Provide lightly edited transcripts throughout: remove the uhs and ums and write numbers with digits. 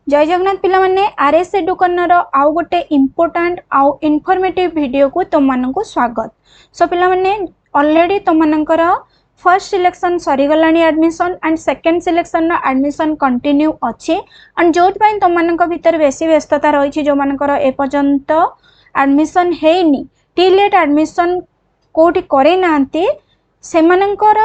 जय जगन्नाथ पिला माने आरएस एडुकर्नर आउ गोटे इम्पोर्टाट आउ इनफॉर्मेटिव वीडियो को तुम मानक स्वागत। सो पिला माने ऑलरेडी तुम मानकर फर्स्ट सिलेक्शन सरी गलानी admission and second selection admission continue अच्छी एंड जो तुम मानक भीतर बेसी व्यस्तता रही जो मानकर ए पर्यंत एडमिशन हेनी टिलेट एडमिशन कोठी करे नांती से मानकर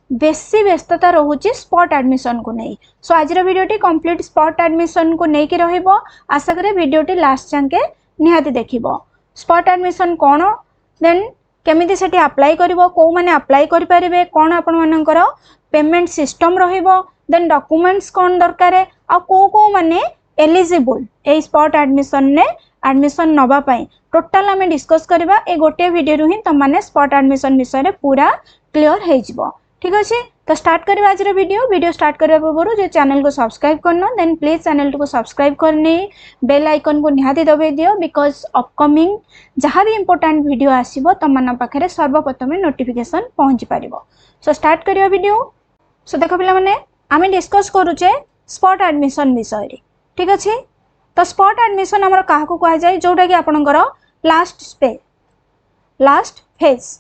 बेसी व्यस्तता रोचे स्पॉट एडमिशन को नहीं। सो आज वीडियोटी कंप्लीट स्पॉट एडमिशन को लेकिन रहिबो। आशा करे वीडियोटी लास्ट जाके निहाती देखिबो। स्पॉट एडमिशन कौन देन केमिति सेठी अप्लाई करिवो को माने अप्लाई करि परिबे कोन आपण मानकर पेमेंट सिस्टम रहिबो देन डॉक्यूमेंट्स कोन दरकार आ को माने एलिजिबल ए स्पॉट एडमिशन ने एडमिशन नबा पई टोटल हमें डिस्कस करबा। ए गोटे वीडियो रु ही तम माने स्पॉट एडमिशन विषय रे पूरा क्लियर हे जिवो। ठीक अच्छे तो स्टार्ट करिबा आज वीडियो स्टार्ट करबा पूर्व जो चैनल को सब्सक्राइब करना देन प्लीज चैनल को सब्सक्राइब करने बेल आइकन को निहाती दबाई दियो बिकॉज अपकमिंग जहाँ भी इंपोर्टेंट वीडियो आसीबो तम मन पाखरे सर्वप्रथम नोटिफिकेशन पहुंची पारिबो। सो स्टार्ट करियो वीडियो। सो देखो पिला माने आमे डिस्कस करूचे स्पॉट एडमिशन विषय रे। ठीक अच्छे तो स्पॉट एडमिशन हमर काहा को कहा जाय जोटा कि आपनकर लास्ट फेज।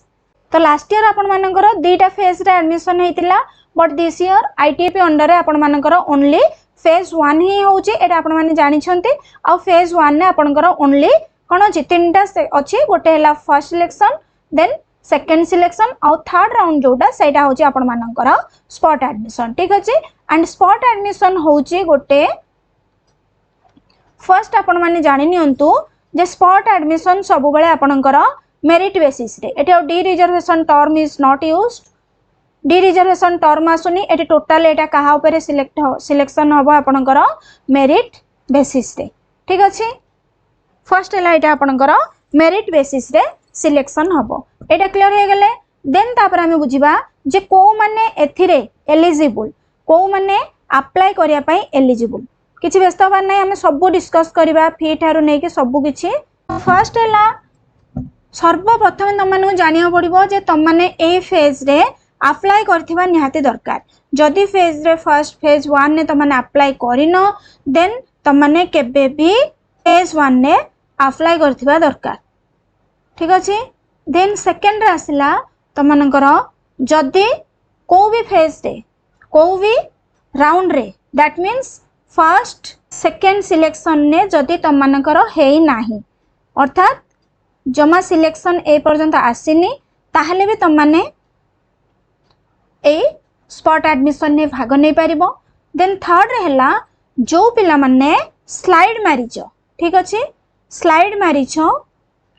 तो लास्ट ईयर आपण मानकर दुईटा फेज रे एडमिशन हेतिला बट दिस ईयर आईटीएपी अंडर रे आपण मानकर ओनली फेज 1 ही होउची एटा आपण माने जानि छंती आ फेज 1 ने आपनकर ओनली कोन अछि तीनटा अछि गोटे हला first selection then second selection आ थर्ड राउंड जोटा सेटा होउची आपण मानकर स्पॉट एडमिशन। ठीक अछि एंड स्पॉट एडमिशन होउची गोटे फर्स्ट आपण माने जानि नियंतु जे स्पॉट एडमिशन सब बेले आपनकर मेरिट बेसिस रे एटा dereservation term is not used. Dereservation term आसुनी एटी टोटल एटा कहा ऊपर सिलेक्शन हबो आपनकर मेरिट बेसिस रे। ठीक अछि फर्स्ट एला एटा आपनकर मेरिट बेसिस रे सिलेक्शन हबो एटा क्लियर हे गेले देन तापर हमें बुझिबा जे को माने एथिरे एलिजिबल को माने अप्लाई करिया पई एलिजिबल किछि व्यस्त होबार नै हमें सब डिस्कस करबा फी ठारो नै कि सब किछि। फर्स्ट एला सर्वप्रथम तुम मानू जानिया पड़ो जे तुम मैंने ए फेज रे अप्लाई करथिबा निहाती दरकार। जदि फेज रे फर्स्ट फेज 1 ने तुम मैंने अप्लाई करिनो देन तुम मैंने केबे भी फेज 1 ने अप्लाई करथिबा दरकार। ठीक अछि देन सेकंड रे आसिला तुम मानकर जदि को भी फेज रे को भी राउंड रे that means first second selection ने जदि तुम मानकर हेई नाही अर्थात जमा सिलेक्शन ए पर्यंत आसीनी ताहले भी तुम माने ए स्पॉट एडमिशन ने भाग नहीं पारिबो। देन थर्ड रे हला जो पिला माने स्लाइड मारिचो। ठीक अछि स्लाइड मारिचो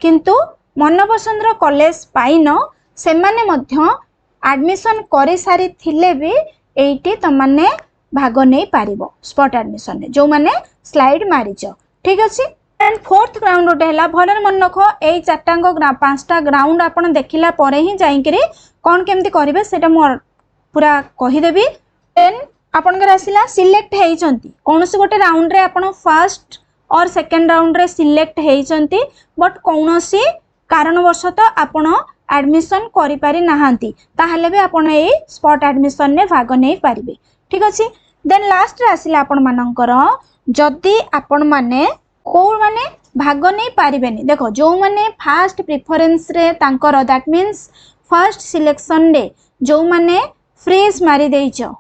किंतु मन पसंद रो कॉलेज पाइनो से माने मध्य एडमिशन करि सारी थिले भी एटी तुम माने भाग नहीं पारिबो स्पॉट एडमिशन ने जो माने स्लाइड मारिचो। ठीक अछि एंड फोर्थ ग्राउंड गोटे है भर मन रख यही चार्टा पांचटा ग्राउंड आपन देखिला परे ही जाइकरी कौन केमती करेंगे सेटा मु पूरा कहीदेवी। देन आपनकर आसिला सिलेक्ट हेइचंती कौन से गोटे राउंड रे आपन फर्स्ट और सेकंड राउंड रे सिलेक्ट हेइचंती बट कौन सी कारणवशत आपन एडमिशन करि पारि नाहांती ताहले भी आपन ए स्पॉट एडमिशन ने भाग नहीं पारिबे। ठीक अछि देन लास्ट रे आसिला आपन मानकर जदि आपन माने को माने भाग नहीं पारिबेनी देखो जो माने फास्ट प्रेफरेंस रे तांकर दैट मींस फर्स्ट सिलेक्शन रे जो माने फ्रीज मारी देइचो।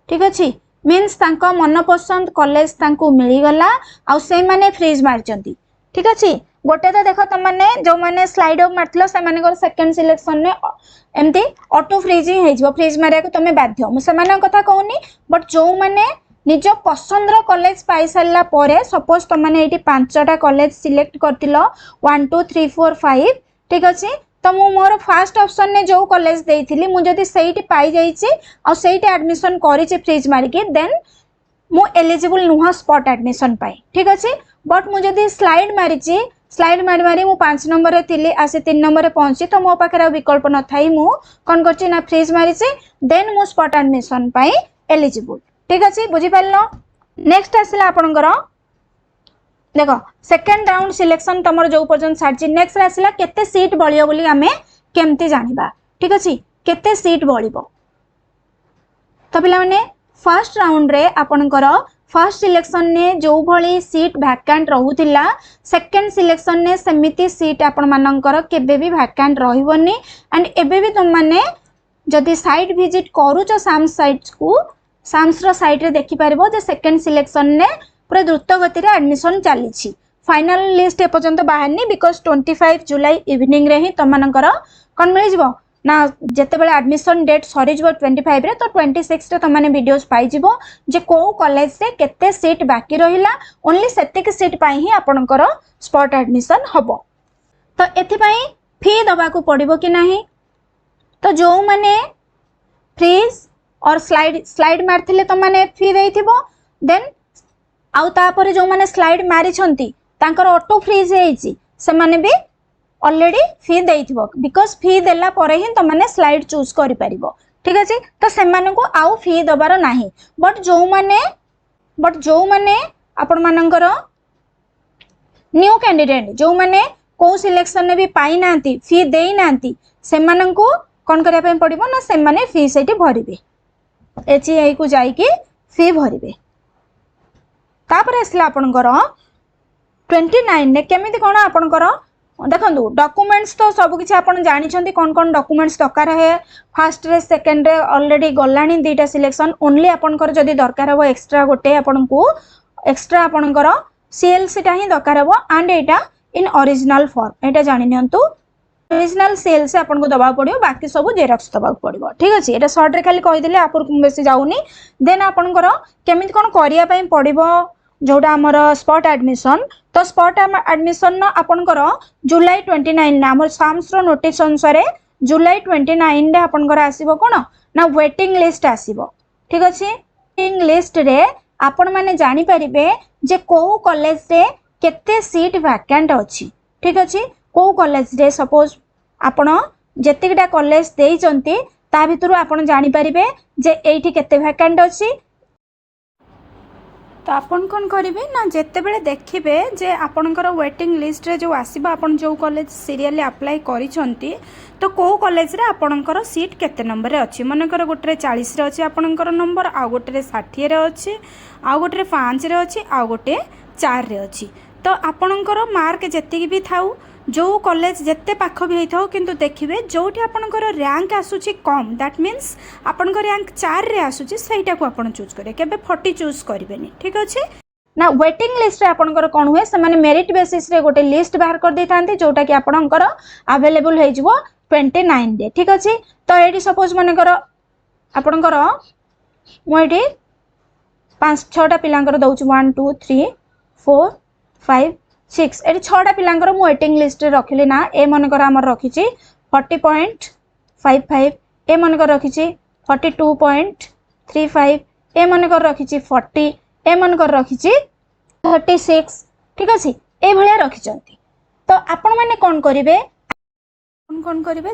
ठीक अछि मींस तांको मन पसंद कॉलेज तांको मिली गला आ से माने फ्रीज मारचंती। ठीक अछि गोटे तो देखो त माने जो माने स्लाइड ऑफ मारथलो से माने सेकंड सिलेक्शन ने एमती ऑटो फ्रीजिंग हे जिवो फ्रीज मारिया को तमे बाध्य मु से माने कथा कहूनी बट जो माने निज पसंद रो कॉलेज पाई सारला परे सपोज तुम माने एटी पांचटा कॉलेज सिलेक्ट करतिलो 1 2 3 4 5 ठीक अछि तो मु मोर फर्स्ट ऑप्शन ने जो कॉलेज देइथिली मु जदी सेइटी पाई जाईची आ सेइटी एडमिशन करिची फ्रीज मारी के देन मु एलिजिबल नुहा स्पॉट एडमिशन पाई। ठीक अछि बट मु जदी स्लाइड मारिची स्लाइड मारी मारी मु 5 नंबर रे थिली आसे 3 नंबर रे पहुंची तो मो पाखरे विकल्प न थाई मु कोन करची ना फ्रीज मारिची देन मु स्पॉट एडमिशन पाई एलिजिबल। ठीक अच्छे बुझी पारलो। नेक्स्ट आसला आपनकर देखो सेकंड राउंड सिलेक्शन तमर जो पर्यंत सारची नेक्स्ट आसला केते सीट बळियो बोली हमें केमती जानिबा। ठीक अच्छे केते सीट बळिबो तो पिला माने फर्स्ट राउंड रे आपनकर फर्स्ट सिलेक्शन ने जो भली सीट वैकेंट रहूतिला सेकंड सिलेक्शन ने सेमिति सीट आपण मानकर केबे भी वैकेंट रहइबनी एंड एबे भी तुम माने जदि साइट विजिट करूच साम्स साइट को साम्स रो साइट रे देखि परबो जे सेकंड सिलेक्शन ने पूरा द्रुत गति रे एडमिशन चली छी फाइनल लिस्ट ए पर्यंत बाहरनी बिकॉज 25 जुलाई इवनिंग रे ही तुम मानकर कोन मिल जिवो ना जेते बेले एडमिशन डेट सरी जिवो 25 रे तो 26 रे तुम माने वीडियोस पाई जिवो जे को कॉलेज रे केते सीट बाकी रहिला ओनली सेतिक सीट पाई ही आपनकर स्पॉट एडमिशन हबो तो एथि पई फी दबा को पड़िबो कि नाही तो जो माने फ्रीज और स्लाइड मारथिले तुम माने फी देइथिबो देन आउ तापर जो माने स्लाइड मारी छंती तांकर ऑटो फ्रीज हेइची से माने भी ऑलरेडी फी देइथिबो बिकॉज फी देला परे ही तुम माने स्लाइड चूज करि परिबो ठीक अछि तो से माने को आउ फी दबार नाही बट जो माने आपण मानकर न्यू कैंडिडेट जो माने को सिलेक्शन ने भी पाई नांती फी देई नांती से माने को कोन करिया पे पड़िबो ना से माने फी सेठी भरिबे एचईआई को जाई कि फी भरिबे तापर आसला आपनकर 29 ने केमिति कोन आपनकर देखंतु डॉक्यूमेंट्स तो सब किछि आपन जानि छंती कोन कोन डॉक्यूमेंट्स दरकार है फर्स्ट रे सेकंड रे ऑलरेडी गलानी दीटा सिलेक्शन ओनली आपनकर जदी दरकार हो एक्स्ट्रा गोटे आपन को एक्स्ट्रा आपनकर सीएलसी टा ही दरकार हो and Etah in original form एटा जानि नियंतु ओरिजिनल सेल से आपन को दबा पड़ियो बाकी सब जेरॉक्स दबा पड़ियो ठीक अछि एटा शॉर्ट रे खाली कहि देले आपुर बेसी जाउनी देन आपनकर केमिति कोन करिया पई पड़िबो जोटा हमर स्पॉट एडमिशन तो स्पॉट एडमिशन न आपनकर जुलाई 29 ने हमर साम्स रो नोटिस अनुसार जुलाई 29 रे आपनकर आसीबो कोन ना वेटिंग लिस्ट आसीबो ठीक अछि वेटिंग लिस्ट रे आपण माने जानि परिबे जे को कॉलेज रे केते सीट वैकेंट अछि ठीक अछि को कॉलेज रे सपोज आपण जेतिकटा कॉलेज देई चंती ता भितरु आपण जानि परिबे जे एठी केते वैकेंट अछि तो आपन कौन करेंगे ना जिते बड़े देखिए जे आपणकर वेटिंग लिस्ट रे जो आसबा आपन जो कॉलेज सीरियली अप्लाई करिसंती तो को कॉलेज रे आपणकर सीट केते नंबर रे अछि मनकर गोटे 40 रे अछि आपणकर नंबर आ गोटे 60 रे अछि आ गोटे 5 रे अछि आ गोटे 4 रे अछि तो आपणकर मार्क जेतिक भी थाउ जो कॉलेज जिते पाख भी होता किंतु देखिए जोठी आपणकर रैंक आसुची कम दैट मीन्स आपणकर रैंक 4 रे आसुची सेटा को आपण चूज करे केबे 40 चूज करबेनी ठीक अछि ना वेटिंग लिस्ट रे आपणकर कोन हुए से माने मेरिट बेसिस रे गोटे लिस्ट बाहर कर देथांती जोटा कि आपणकर अवेलेबल हो जिवो 29 डे ठीक अछि तो एडी सपोज मनकर आपणकर मो एडी 5-6टा पिलांकर दउछु 1 2 3 4 5 6 एटी 6टा पिलांकर मु वेटिंग लिस्ट रे रखिली ना ए मनकर हमर रखिची 40.55 ए मनकर रखिची 42.35 ए मनकर रखिची 40 ए मनकर रखिची 36 ठीक अछि ए भलिया रखिचंती तो आपण माने कोन करिवे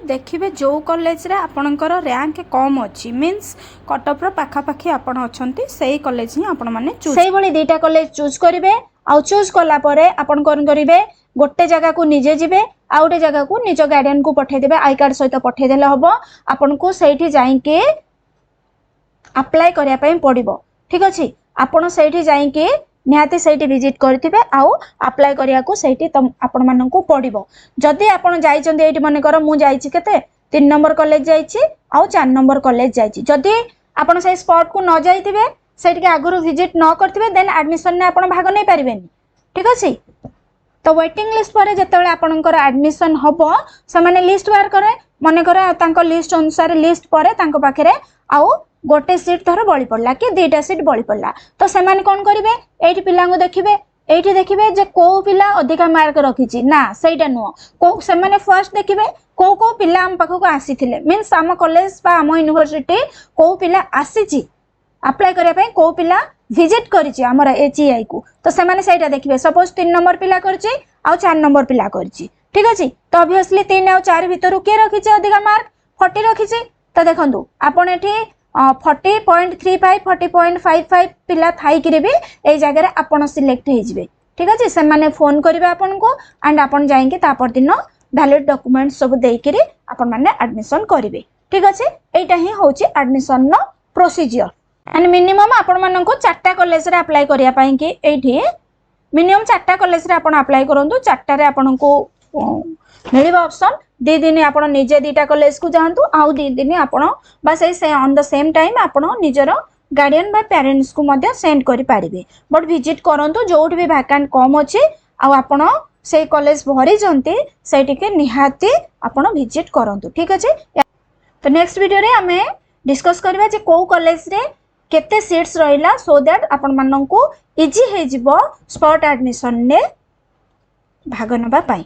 देखिए जो कॉलेज रे आपणकर रैंक कम अच्छी मीन्स कट ऑफ रो पाखा पाखी आपण अछंती सेही कॉलेज ही आपण माने चूज सेही भली दीटा कॉलेज चूज करिवे आ चूज कला परे आपण कोन करिवे गोटे जगह को निजे जिवे आ गोटे जगह को निज गार्डियन को पठे देबे आई कार्ड सहित पठे देले हबो आपण को सेठी जाई के अप्लाई करिया पई पड़िबो ठीक अछि आपण सेठी जाई के निहाती सेठी विजिट करथिबे आउ अप्लाई करिया को सेठी आपण मानन को पड़िबो जदी आपण जाई चंदी एठी मने कर मु जाई छि केते 3 नंबर कॉलेज जाई छि आउ 4 नंबर कॉलेज जाई छि जदी आपण से स्पॉट को न जाईथिबे सेठी के आगुरु विजिट न करथिबे देन एडमिशन ने आपण भाग नै परिबेनी ठीक अछि तो वेटिंग लिस्ट पर जेतेबेले आपणकर एडमिशन हबो से माने लिस्ट बाहर करे मने करे तांको लिस्ट अनुसार लिस्ट पर तांको पाखरे आउ गोटे सीट थर बळी पड़ला कि दुईटा सीट बळी पड़ला तो से माने कोन करिवे एठी पिला को देखिबे एठी देखिबे जे को पिला अधिका मार्क रखिछि ना सेटा नुओ को से माने फर्स्ट देखिबे को पिला हम पाखो को आसीथिले मींस हम कॉलेज बा हम यूनिवर्सिटी को पिला आसीछि अप्लाई करिया पे को पिला विजिट करिछि हमर एचईआई को तो से माने सेटा देखिबे सपोज 3 नंबर पिला करछि आ 4 नंबर पिला करछि ठीक अछि तो ऑब्वियसली 3 आ 4 भीतर के रखिछि अधिका मार्क 40 रखिछि तो देखंतु आपण एठी 40.35 40.55 पिला थाई कि भी ए जगह आपण सिलेक्ट हो जिवे ठीक अछि से माने फोन करिवे आपण को एंड आपण जाइके तापर दिन वैलिड डॉक्यूमेंट सब देइकरी आपण माने एडमिशन करिवे ठीक अछि एटा ही होची एडमिशन नो प्रोसीजर एंड मिनिमम आपण माननको 4टा कॉलेज रे अप्लाई करिया पई कि एठी मिनिमम 4टा कॉलेज रे आपण अप्लाई करंतु 4टा रे आपनको मिलिबा ऑप्शन 2 दिन आपण निजे 2टा कॉलेज को जानतु आउ 2 दिन आपण बस ए ऑन द सेम टाइम आपण निजर गार्डियन बा पेरेंट्स को मध्य सेंड करि पारिबे बट विजिट करंतु जोठ भी वैकेंट कम अछि आउ आपण से कॉलेज भरी जंती सेठी के निहाती आपण विजिट करंतु ठीक अछि। तो नेक्स्ट वीडियो रे हमें डिस्कस करबा जे को कॉलेज रे केते सीट्स रहिला सो दैट आपण माननको इजी हे जिवो स्पॉट एडमिशन ने भाग नबा पाई।